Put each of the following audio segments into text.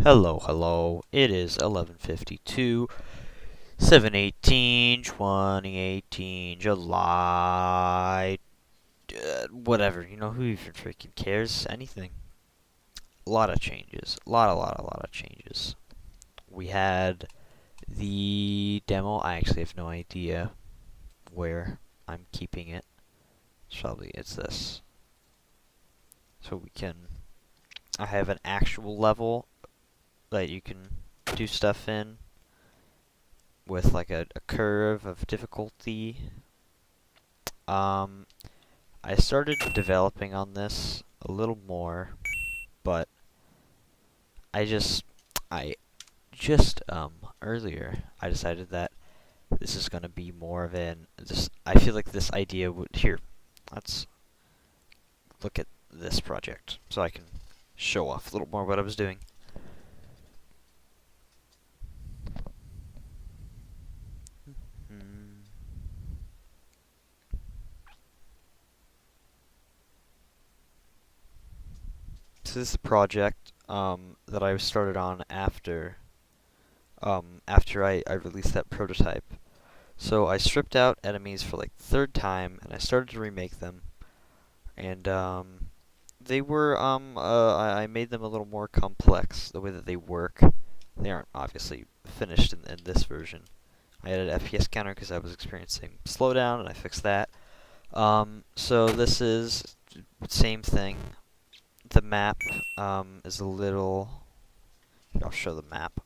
Hello, hello. It is 11:52, 7/18/2018, July, whatever. You know, who even freaking cares? Anything. A lot of changes. A lot of changes. We had the demo. I actually have no idea where I'm keeping it. It's this. So I have an actual level that you can do stuff in with like a curve of difficulty. Um, I started developing on this a little more, but I just, I just, earlier, I decided that this is gonna be more of I feel like this idea let's look at this project so I can show off a little more what I was doing. So this is a project that I started on after I released that prototype. So I stripped out enemies for like the third time, and I started to remake them, and they were I made them a little more complex the way that they work. They aren't obviously finished in this version. I added FPS counter because I was experiencing slowdown, and I fixed that. So this is same thing. The map is a little. I'll show the map.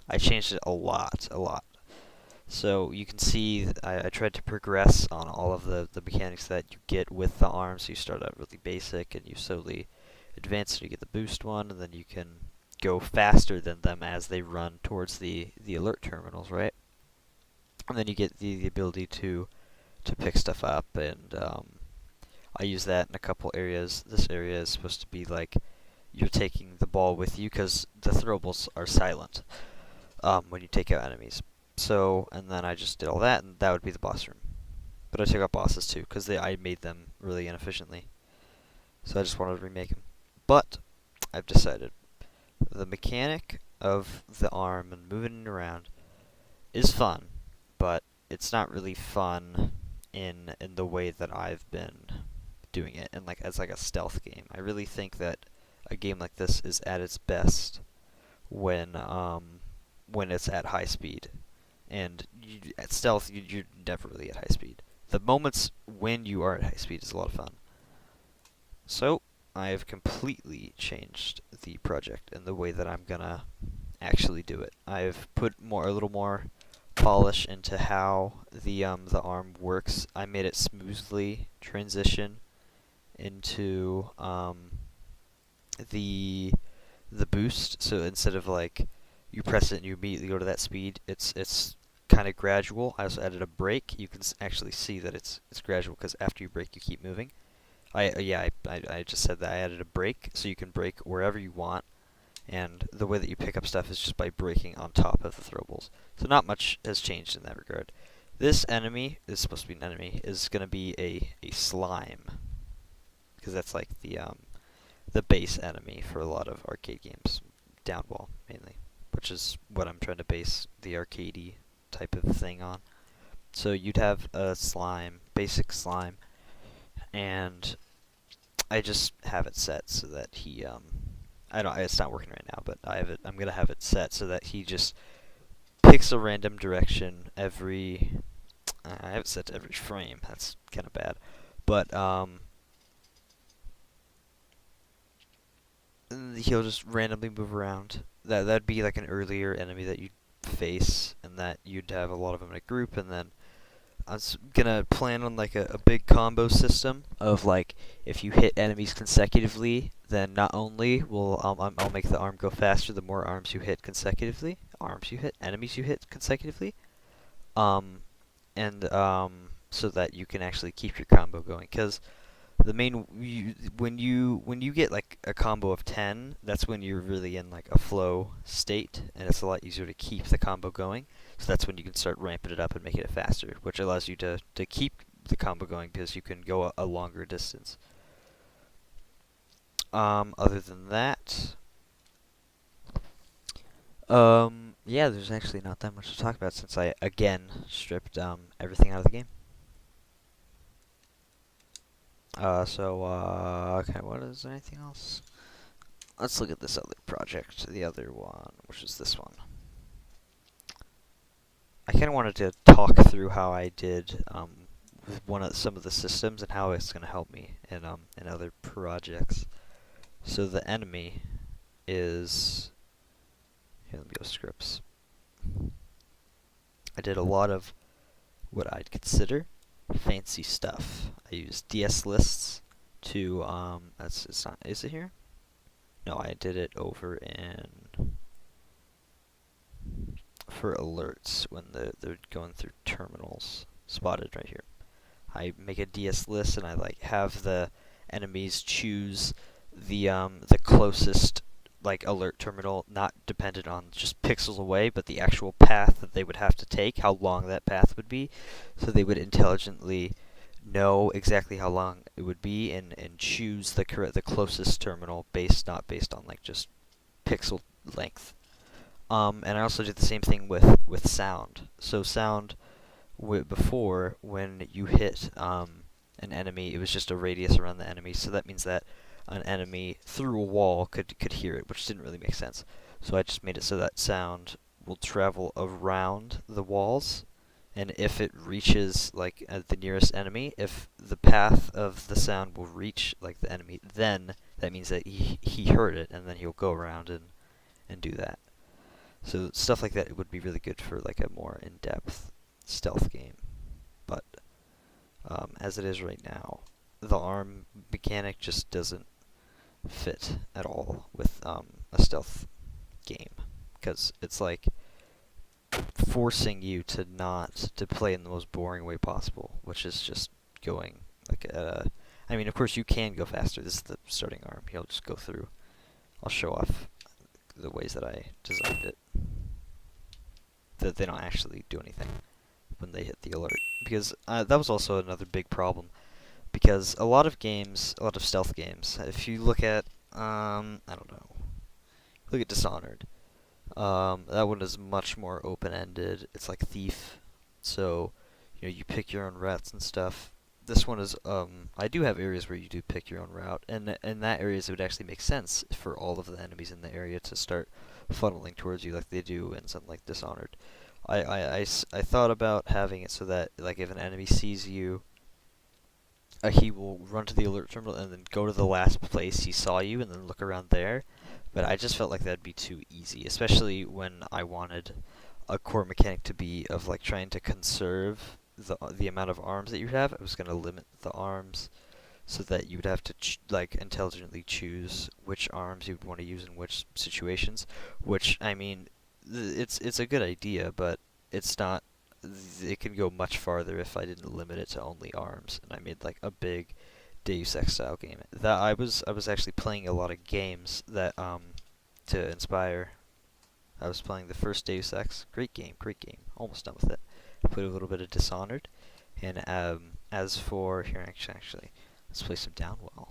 I changed it a lot. So you can see I tried to progress on all of the mechanics that you get with the arms. So you start out really basic, and you slowly advance so you get the boost one, and then you can go faster than them as they run towards the alert terminals, right? And then you get the ability to pick stuff up, and I use that in a couple areas. This area is supposed to be like you're taking the ball with you because the throwables are silent when you take out enemies. So, and then I just did all that, and that would be the boss room. But I took out bosses too because I made them really inefficiently. So I just wanted to remake them. But I've decided the mechanic of the arm and moving it around is fun, but it's not really fun in the way that I've been doing it, and like as like a stealth game. I really think that a game like this is at its best when it's at high speed, and at stealth you're never really at high speed. The moments when you are at high speed is a lot of fun. So I have completely changed the project and the way that I'm gonna actually do it. I've put a little more polish into how the arm works. I made it smoothly transition into the boost. So instead of like you press it and you immediately go to that speed, it's kind of gradual. I also added a brake. You can actually see that it's gradual because after you brake, you keep moving. I just said that I added a brake, so you can brake wherever you want, and the way that you pick up stuff is just by braking on top of the throwables. So not much has changed in that regard. This enemy is supposed to be an enemy, is going to be a slime, because that's like the base enemy for a lot of arcade games, downwall mainly, which is what I'm trying to base the arcadey type of thing on. So you'd have a slime, basic slime, and I just have it set so that he it's not working right now, but I'm gonna have it set so that he just picks a random direction every. I have it set to every frame. That's kind of bad, but he'll just randomly move around. That'd be like an earlier enemy that you'd face, and that you'd have a lot of them in a group, and then I was gonna plan on like a big combo system of like if you hit enemies consecutively, then not only will I'll make the arm go faster the more enemies you hit consecutively, and so that you can actually keep your combo going. Because when you get like a combo of 10, that's when you're really in like a flow state, and it's a lot easier to keep the combo going. So that's when you can start ramping it up and making it faster, which allows you to keep the combo going because you can go a longer distance. Other than that, Yeah, there's actually not that much to talk about since I, again, stripped, everything out of the game. Okay, what is anything else? Let's look at this other project, the other one, which is this one. I kind of wanted to talk through how I did, with some of the systems and how it's going to help me in other projects. So the enemy is, here, let me go scripts. I did a lot of what I'd consider fancy stuff. I used DS lists to, it's not, is it here? No, I did it over in, for alerts when they're going through terminals, spotted right here. I make a DS list and I like have the enemies choose the closest like alert terminal, not dependent on just pixels away, but the actual path that they would have to take, how long that path would be, so they would intelligently know exactly how long it would be and choose the closest terminal not based on like just pixel length. And I also did the same thing with sound. So sound before, when you hit an enemy, it was just a radius around the enemy. So that means that an enemy through a wall could hear it, which didn't really make sense. So I just made it so that sound will travel around the walls, and if it reaches like the nearest enemy, if the path of the sound will reach like the enemy, then that means that he heard it, and then he'll go around and do that. So stuff like that would be really good for like a more in-depth stealth game. But as it is right now, the arm mechanic just doesn't fit at all with a stealth game, because it's like forcing you to play in the most boring way possible, which is just going like I mean, of course you can go faster. This is the starting arm. He'll just go through. I'll show off the ways that I designed it, that they don't actually do anything when they hit the alert, because that was also another big problem. Because a lot of stealth games, if you look at, I don't know, look at Dishonored, that one is much more open-ended. It's like Thief, so, you pick your own routes and stuff. This one is, I do have areas where you do pick your own route, and in that areas it would actually make sense for all of the enemies in the area to start funneling towards you like they do in something like Dishonored. I thought about having it so that, like, if an enemy sees you, he will run to the alert terminal and then go to the last place he saw you and then look around there. But I just felt like that'd be too easy, especially when I wanted a core mechanic to be of like trying to conserve the amount of arms that you have. I was going to limit the arms so that you would have to like intelligently choose which arms you would want to use in which situations. Which, I mean, it's a good idea, but it's not. It can go much farther if I didn't limit it to only arms, and I made like a big Deus Ex style game. That I was actually playing a lot of games that to inspire. I was playing the first Deus Ex, great game, almost done with it. I played a little bit of Dishonored, and as for here, actually, let's play some Downwell.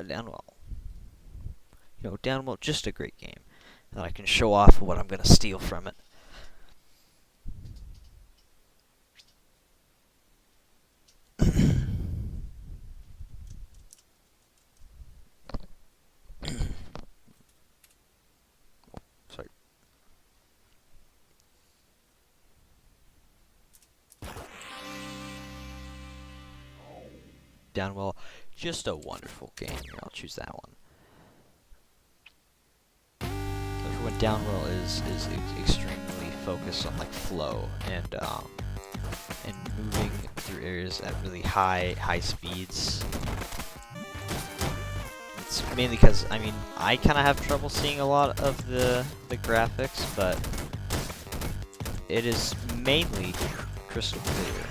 Downwell. Downwell, just a great game. And I can show off what I'm going to steal from it. Sorry. Downwell, just a wonderful game. Here, I'll choose that one. When Downwell is extremely focused on like flow and moving through areas at really high speeds. It's mainly because, I mean, I kind of have trouble seeing a lot of the graphics, but it is mainly crystal clear.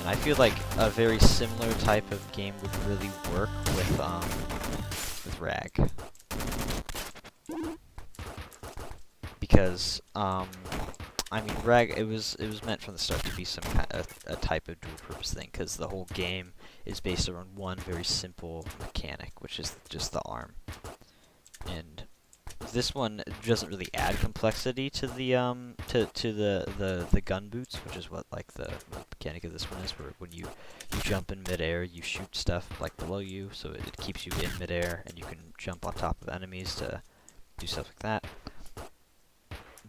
I feel like a very similar type of game would really work with RAG. because I mean, it was meant from the start to be some kind a type of dual purpose thing, because the whole game is based around one very simple mechanic, which is just the arm. And this one doesn't really add complexity to the the gun boots, which is what like the mechanic of this one is, where when you jump in midair, you shoot stuff like below you, so it keeps you in midair, and you can jump on top of enemies to do stuff like that.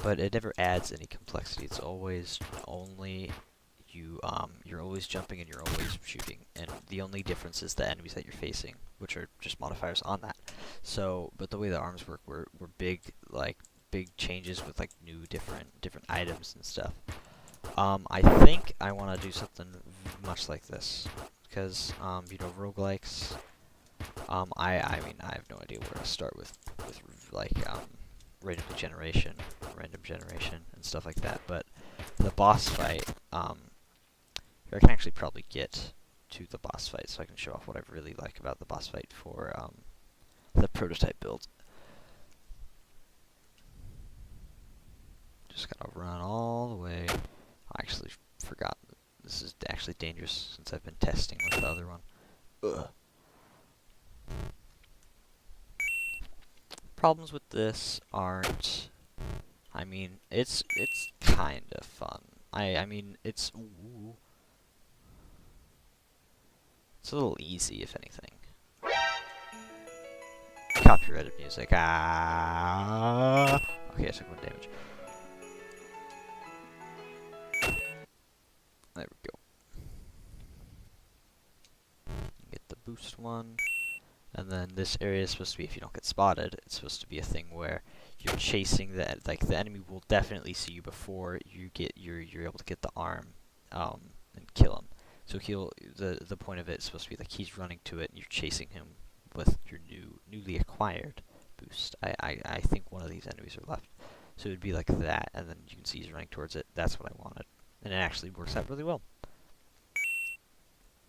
But it never adds any complexity. It's always only you're always jumping and you're always shooting, and the only difference is the enemies that you're facing, which are just modifiers on that. So, but the way the arms work were big, like big changes with like new different items and stuff. I think I want to do something much like this, because you know, roguelikes. I mean, I have no idea where to start with like random generation and stuff like that. But the boss fight, here I can actually probably get to the boss fight, so I can show off what I really like about the boss fight for the prototype build. Just gotta run all the way. I actually forgot this is actually dangerous since I've been testing with the other one. Ugh. Problems with this aren't. I mean, it's kind of fun. I mean, it's ooh, it's a little easy, if anything. Copyrighted music. Ah. Okay, I took 1 damage. There we go. Get the boost one. And then this area is supposed to be, if you don't get spotted, it's supposed to be a thing where you're chasing like the enemy will definitely see you before you're able to get the arm, and kill him. So the point of it is supposed to be like he's running to it and you're chasing him with your newly acquired boost. I think one of these enemies are left. So it would be like that, and then you can see he's running towards it. That's what I wanted. And it actually works out really well.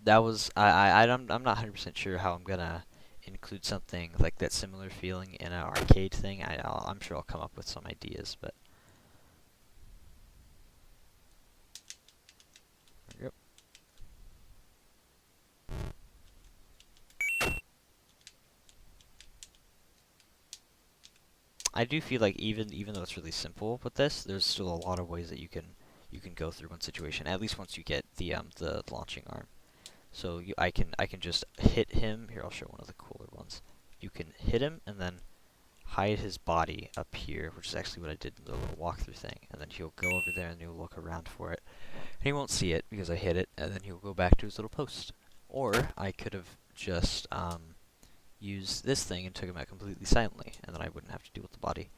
That was, I'm not 100% sure how I'm gonna include something like that similar feeling in an arcade thing. I'm sure I'll come up with some ideas, but yep. I do feel like even though it's really simple with this, there's still a lot of ways that you can go through one situation. At least once you get the launching arm. So I can just hit him. Here, I'll show one of the cooler ones. You can hit him and then hide his body up here, which is actually what I did in the little walkthrough thing. And then he'll go over there and he'll look around for it. And he won't see it because I hit it, and then he'll go back to his little post. Or I could have just used this thing and took him out completely silently, and then I wouldn't have to deal with the body.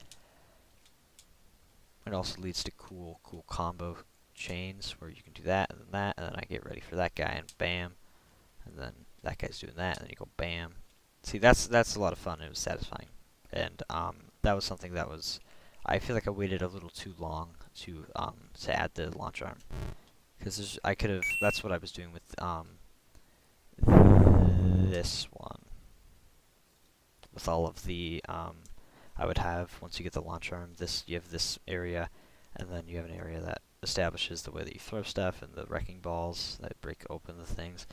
It also leads to cool combo chains where you can do that, and then I get ready for that guy, and bam. And then that guy's doing that, and then you go bam. See, that's a lot of fun, and it was satisfying. And that was something that was, I feel like I waited a little too long to add the launch arm, because I could have. That's what I was doing with this one, with all of the I would have, once you get the launch arm, you have this area, and then you have an area that establishes the way that you throw stuff, and the wrecking balls that break open the things.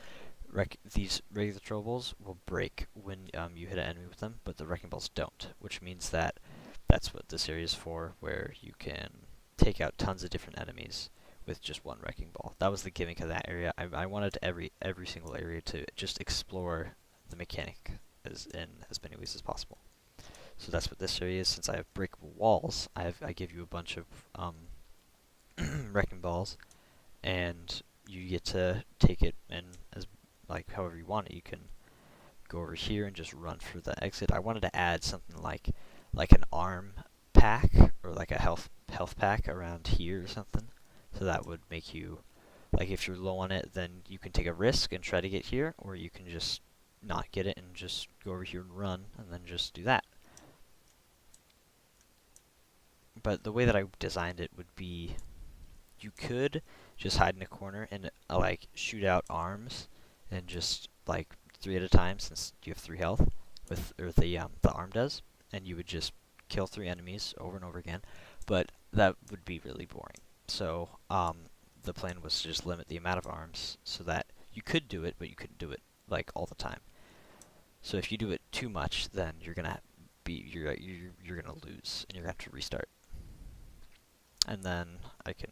These regular throwables will break when you hit an enemy with them, but the wrecking balls don't, which means that that's what this area is for, where you can take out tons of different enemies with just one wrecking ball. That was the gimmick of that area. I wanted every single area to just explore the mechanic in as many ways as possible. So that's what this area is. Since I have breakable walls, I give you a bunch of wrecking balls, and you get to take it and as like however you want it. You can go over here and just run for the exit. I wanted to add something like an arm pack or like a health pack around here or something. So that would make you, like, if you're low on it, then you can take a risk and try to get here, or you can just not get it and just go over here and run and then just do that. But the way that I designed it would be, you could just hide in a corner and like shoot out arms and just like 3 at a time, since you have 3 health, or the arm does, and you would just kill 3 enemies over and over again, but that would be really boring. So the plan was to just limit the amount of arms so that you could do it, but you couldn't do it like all the time. So if you do it too much, then you're gonna lose, and you're gonna have to restart. And then I can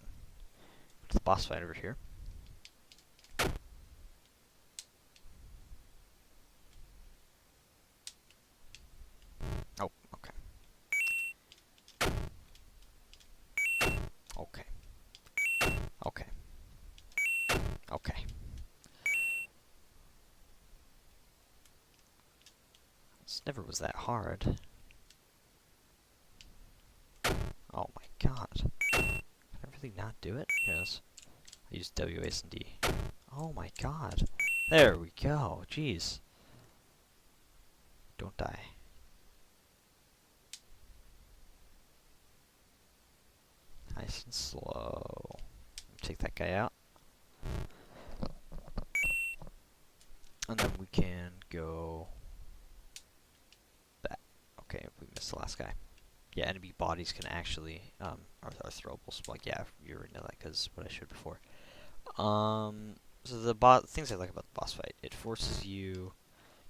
go to the boss fight over here. Oh, okay. Okay. Okay. Okay. This never was that hard. Oh my god. Can I really not do it? Yes. I used W, A, and D. Oh my god. There we go. Jeez. Don't die. Nice and slow. Take that guy out. And then we can go back. Okay, we missed the last guy. Yeah, enemy bodies can actually are throwables. Like, yeah, you already know that because what I showed before. So the things I like about the boss fight, it forces you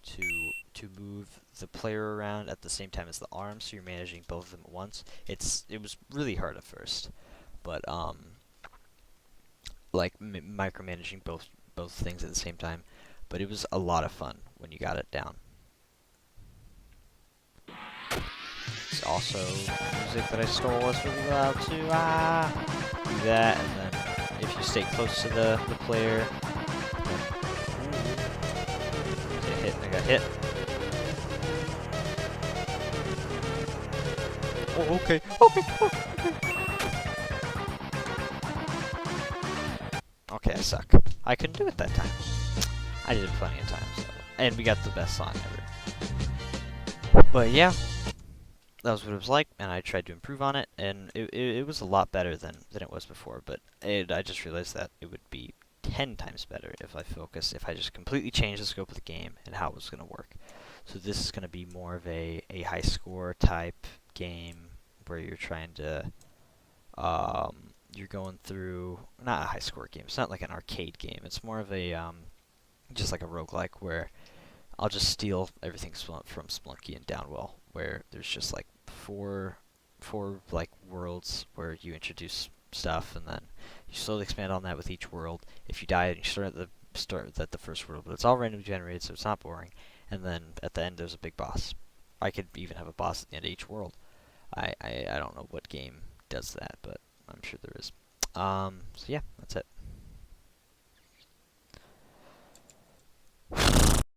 to move the player around at the same time as the arms, so you're managing both of them at once. It was really hard at first, but like micromanaging both things at the same time, but it was a lot of fun when you got it down. It's also music that I stole. It's really loud too. Do that, and then if you stay close to the player, get hit. I got hit. Oh, okay. Okay, I suck. I couldn't do it that time. I did it plenty of times, so. And we got the best song ever. But yeah, that was what it was like, and I tried to improve on it, and it was a lot better than it was before, but I just realized that it would be 10 times better if I just completely changed the scope of the game and how it was going to work. So this is going to be more of a high score type game where you're trying to, you're going through, not a high score game, it's not like an arcade game, it's more of a, just like a roguelike where I'll just steal everything from Splunky and Downwell, where there's just like four like worlds where you introduce stuff, and then you slowly expand on that with each world. If you die, you start at the first world, but it's all randomly generated, so it's not boring. And then at the end, there's a big boss. I could even have a boss at the end of each world. I don't know what game does that, but I'm sure there is. So yeah, that's it.